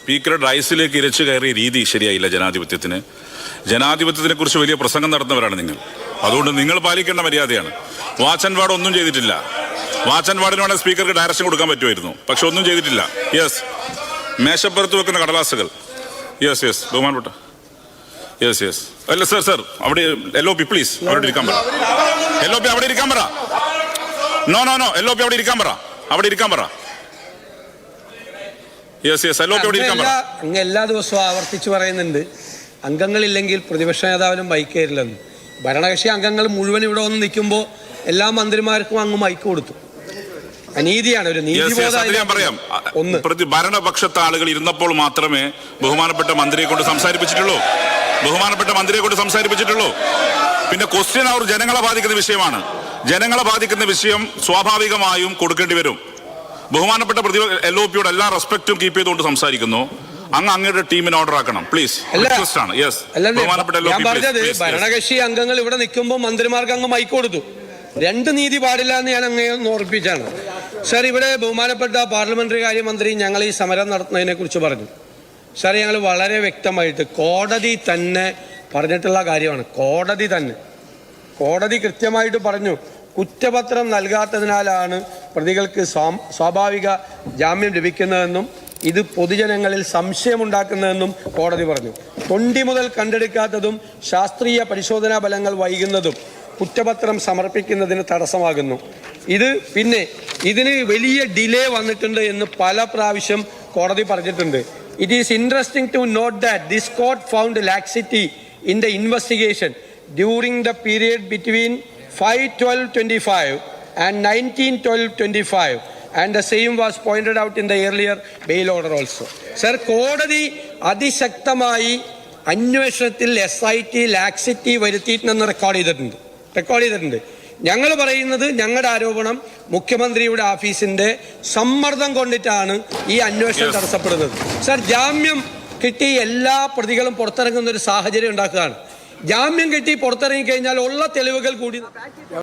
സ്പീക്കറുടെ റൈസിലേക്ക് ഇരച്ചു കയറിയ രീതി ശരിയായില്ല. ജനാധിപത്യത്തിനെ കുറിച്ച് വലിയ പ്രസംഗം നടത്തുന്നവരാണ് നിങ്ങൾ. അതുകൊണ്ട് നിങ്ങൾ പാലിക്കേണ്ട മര്യാദയാണ്. വാച്ച് ആൻഡ് വാർഡ് ഒന്നും ചെയ്തിട്ടില്ല. വാച്ച് ആൻഡ് വാർഡിന് വേണമെങ്കിൽ സ്പീക്കർക്ക് ഡയറക്ഷൻ കൊടുക്കാൻ പറ്റുമായിരുന്നു, പക്ഷെ ഒന്നും ചെയ്തിട്ടില്ല. യെസ്, മേശപ്പുറത്ത് വെക്കുന്ന കടലാസുകൾ. യെസ് യെസ്, ബഹുമാനപ്പെട്ട. യെസ് യെസ്, അല്ല സർ അവിടെ LOP പ്ലീസ് അവിടെ ഇരിക്കാൻ പറ. LOP അവിടെ ഇരിക്കാൻ പറ. നോ LOP അവിടെ ഇരിക്കാൻ പറ. അവിടെ ഇരിക്കാൻ പറ. യെസ് യെസ്, LOP അവിടെ ഇരിക്കാൻ പറ. അങ്ങ് എല്ലാ ദിവസവും ആവർത്തിച്ച് പറയുന്നുണ്ട് അംഗങ്ങളില്ലെങ്കിൽ പ്രതിപക്ഷ നേതാവിനും മൈക്ക് തരില്ലെന്ന്. ഭരണകക്ഷി അംഗങ്ങൾ മുഴുവൻ ഇവിടെ വന്ന് നിൽക്കുമ്പോൾ എല്ലാ മന്ത്രിമാർക്കും അങ്ങ് മൈക്ക് കൊടുത്തു. അനീതിയാണ്. ഒരു നീതിബോധം ഞാൻ പറയാം. ഭരണപക്ഷത്തെ ആളുകൾ ഇരുന്നപ്പോൾ മാത്രമേ ബഹുമാനപ്പെട്ട മന്ത്രിയെ കൊണ്ട് സംസാരിപ്പിച്ചിട്ടുള്ളൂ. പിന്നെ ക്വസ്റ്റ്യൻ അവർ ജനങ്ങളെ ബാധിക്കുന്ന വിഷയമാണ്. ജനങ്ങളെ ബാധിക്കുന്ന വിഷയം സ്വാഭാവികമായും കൊടുക്കേണ്ടി വരും. ബഹുമാനപ്പെട്ട LOPയോട് എല്ലാ റെസ്പെക്റ്റും കീപ്പ് ചെയ്തുകൊണ്ട് സംസാരിക്കുന്നു. അങ്ങയുടെ ടീമിന് ഓർഡർ ആക്കണം പ്ലീസ്. ഞാൻ പറഞ്ഞത് ഭരണകക്ഷി അംഗങ്ങൾ ഇവിടെ നിൽക്കുമ്പോൾ മന്ത്രിമാർക്ക് അങ്ങ് മൈക്ക് കൊടുത്തു. രണ്ട് നീതി പാടില്ല എന്ന് ഞാൻ അങ്ങേ ഓർപ്പിച്ചാണ്. സാർ, ഇവിടെ ബഹുമാനപ്പെട്ട പാർലമെന്ററി കാര്യമന്ത്രി ഞങ്ങൾ ഈ സമരം നടത്തുന്നതിനെ കുറിച്ച് പറഞ്ഞു. സാർ, ഞങ്ങൾ വളരെ വ്യക്തമായിട്ട് കോടതി തന്നെ പറഞ്ഞിട്ടുള്ള കാര്യമാണ്. കോടതി കൃത്യമായിട്ട് പറഞ്ഞു, കുറ്റപത്രം നൽകാത്തതിനാലാണ് പ്രതികൾക്ക് സ്വാഭാവിക ജാമ്യം ലഭിക്കുന്നതെന്നും ഇത് പൊതുജനങ്ങളിൽ സംശയമുണ്ടാക്കുന്നതെന്നും കോടതി പറഞ്ഞു. തൊണ്ടി മുതൽ കണ്ടെടുക്കാത്തതും ശാസ്ത്രീയ പരിശോധനാ ഫലങ്ങൾ വൈകുന്നതും കുറ്റപത്രം സമർപ്പിക്കുന്നതിന് തടസ്സമാകുന്നു. ഇതിന് വലിയ ഡിലേ വന്നിട്ടുണ്ട് എന്ന് പല പ്രാവശ്യം കോടതി പറഞ്ഞിട്ടുണ്ട്. It is interesting to note that this court found laxity in the investigation during the period between 5/12/25 and 19/12/25 and the same was pointed out in the earlier bail order also. Sir, കോടതി അതിശക്തമായി അന്വേഷണത്തിൽ SIT laxity വരുത്തിയിട്ടുണ്ടെന്ന് record ചെയ്തിട്ടുണ്ട്. ഞങ്ങൾ പറയുന്നത്, ഞങ്ങളുടെ ആരോപണം മുഖ്യമന്ത്രിയുടെ ഓഫീസിന്റെ സമ്മർദ്ദം കൊണ്ടിട്ടാണ് ഈ അന്വേഷണം തടസ്സപ്പെടുന്നത്. സർ, ജാമ്യം കിട്ടി എല്ലാ പ്രതികളും പുറത്തിറങ്ങുന്ന ഒരു സാഹചര്യം ഉണ്ടാക്കുകയാണ്. ജാമ്യം കിട്ടി പുറത്തിറങ്ങി കഴിഞ്ഞാൽ ഉള്ള തെളിവുകൾ കൂടി